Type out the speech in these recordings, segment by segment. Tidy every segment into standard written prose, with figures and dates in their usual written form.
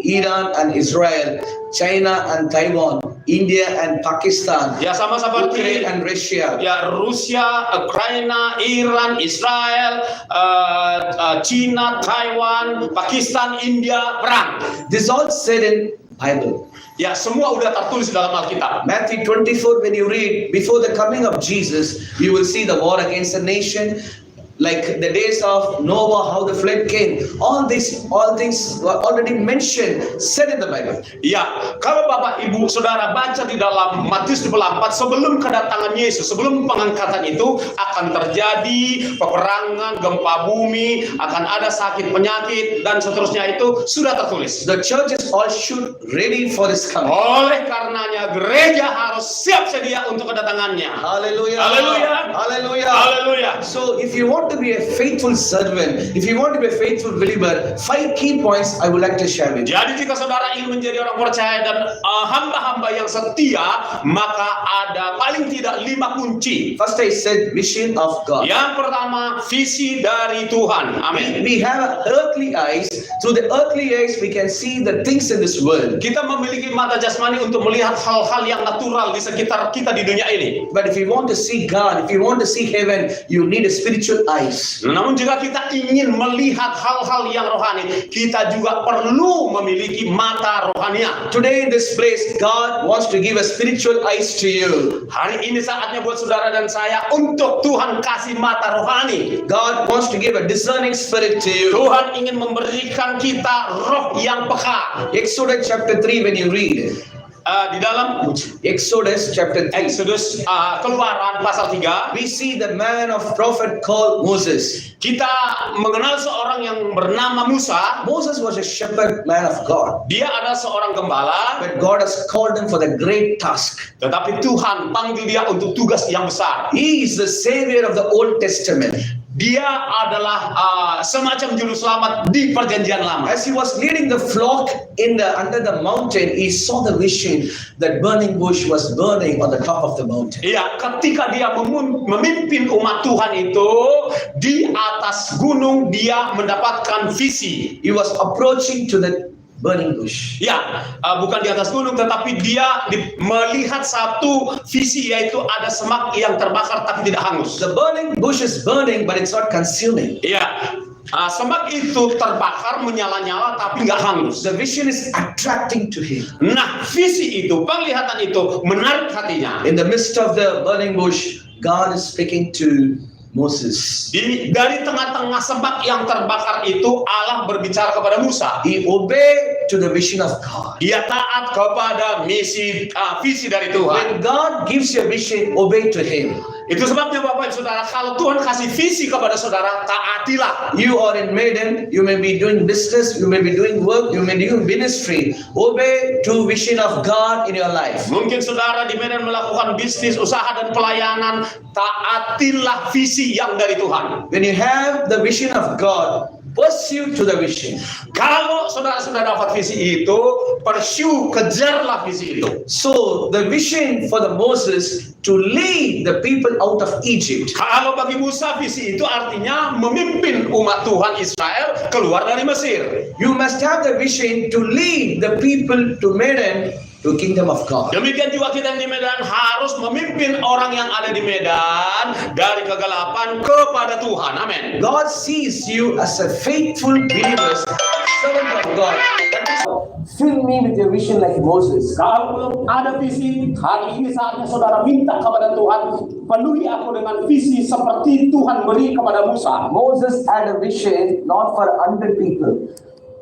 Iran and Israel, China and Taiwan, India and Pakistan, Ya, sama seperti Ukraine and Russia. ya Rusia, Ukraina, Iran, Israel, China, Taiwan, Pakistan, India, perang. This all said in Bible. Ya, semua udah tertulis dalam Alkitab. Matthew 24, when you read, before the coming of Jesus, you will see the war against the nation, like the days of Noah, how the flood came. All things were already mentioned, said in the Bible. Ya, kalau Bapak Ibu Saudara baca di dalam Matius 24, sebelum kedatangan Yesus, sebelum pengangkatan itu akan terjadi peperangan, gempa bumi, akan ada sakit penyakit dan seterusnya, itu sudah tertulis. The churches all should ready for this coming. Oleh karenanya gereja harus siap sedia untuk kedatangannya. Hallelujah. Hallelujah. Hallelujah. Haleluya. So if you want to be a faithful servant, if you want to be a faithful believer, 5 key points I would like to share with you. Jadi jika saudara ingin menjadi orang percaya dan hamba-hamba yang setia, maka ada paling tidak 5 kunci. First I said vision of God. Yang pertama, visi dari Tuhan. Amin. We have earthly eyes. Through the earthly eyes we can see the things in this world. Kita memiliki mata jasmani untuk melihat hal-hal yang natural di sekitar kita di dunia ini. But if you want to see God, if you want to see heaven, you need a spiritual eyes. Namun jika kita ingin melihat hal-hal yang rohani, kita juga perlu memiliki mata rohania. Today in this place, God wants to give a spiritual eyes to you. Hari ini saatnya buat saudara dan saya untuk Tuhan kasih mata rohani. God wants to give a discerning spirit to you. Tuhan ingin memberikan kita roh yang peka. Exodus chapter 3, when you read Di dalam Exodus chapter 3, Exodus Keluaran pasal 3, we see the man of prophet called Moses. kita mengenal seorang yang bernama Musa. Moses was a shepherd man of God, Dia adalah seorang gembala, but God has called him for the great task. tetapi Tuhan panggil dia untuk tugas yang besar. He is the savior of the Old Testament. Dia adalah semacam juru selamat di perjanjian lama. As he was leading the flock under the mountain, he saw the vision that burning bush was burning on the top of the mountain. Iya, ketika dia memimpin umat Tuhan itu di atas gunung, dia mendapatkan visi. He was approaching to the burning bush. Ya, bukan di atas gunung, tetapi dia melihat satu visi, yaitu ada semak yang terbakar tapi tidak hangus. The burning bush is burning, but it's not consuming. Ya, semak itu terbakar, menyala-nyala tapi nggak hangus. The vision is attracting to him. Nah, visi itu, penglihatan itu menarik hatinya. In the midst of the burning bush, God is speaking to Moses. Dari tengah-tengah semak yang terbakar itu, Allah berbicara kepada Musa. He obeyed to the vision of God. Dia taat kepada visi dari Tuhan. When God gives you a vision, obey to Him. Itu sebabnya Bapak Ibu Saudara, kalau Tuhan kasih visi kepada saudara, taatilah. You are in Medan, you may be doing business, you may be doing work, you may be doing ministry. Obey to vision of God in your life. Mungkin saudara di Medan melakukan bisnis, usaha dan pelayanan, taatilah visi yang dari Tuhan. When you have the vision of God, pursue to the vision. Kalau saudara-saudara dapat visi itu, kejarlah visi itu. So the vision for the Moses to lead the people out of Egypt. Kalau bagi Musa, visi itu artinya memimpin umat Tuhan Israel keluar dari Mesir. You must have the vision to lead the people to Medan, to kingdom of God. Demikian juga kita di Medan harus memimpin orang yang ada di Medan dari kegelapan kepada Tuhan. Amin. God sees you as a faithful believer, servant of God. Fill me with your vision like Moses. Kalau belum ada visi, hari ini saatnya saudara minta kepada Tuhan, penuhi aku dengan visi seperti Tuhan beri kepada Musa. Moses had a vision not for 100 people.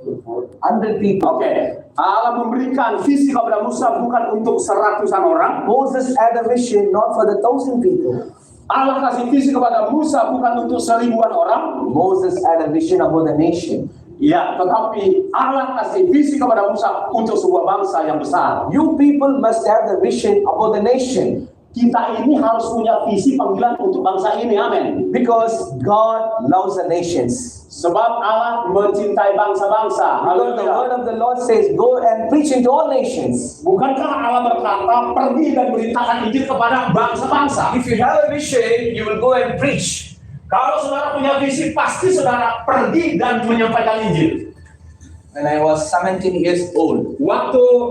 100 people. Oke. Allah memberikan visi kepada Musa bukan untuk seratusan orang. Moses had a vision not for the 1,000 people. Allah kasih visi kepada Musa bukan untuk 1,000-an orang. Moses had a vision about the nation. Ya, tetapi Allah kasih visi kepada Musa untuk sebuah bangsa yang besar. You people must have the vision about the nation. Kita ini harus punya visi panggilan untuk bangsa ini, amin. Because God loves the nations. Sebab Allah mencintai bangsa-bangsa. Because the word of the Lord says, go and preach into all nations. Bukankah Allah berkata, pergi dan beritakan Injil kepada bangsa-bangsa? If you have a vision, you will go and preach. Kalau saudara punya visi, pasti saudara pergi dan menyampaikan Injil. when I was 17 years old. Waktu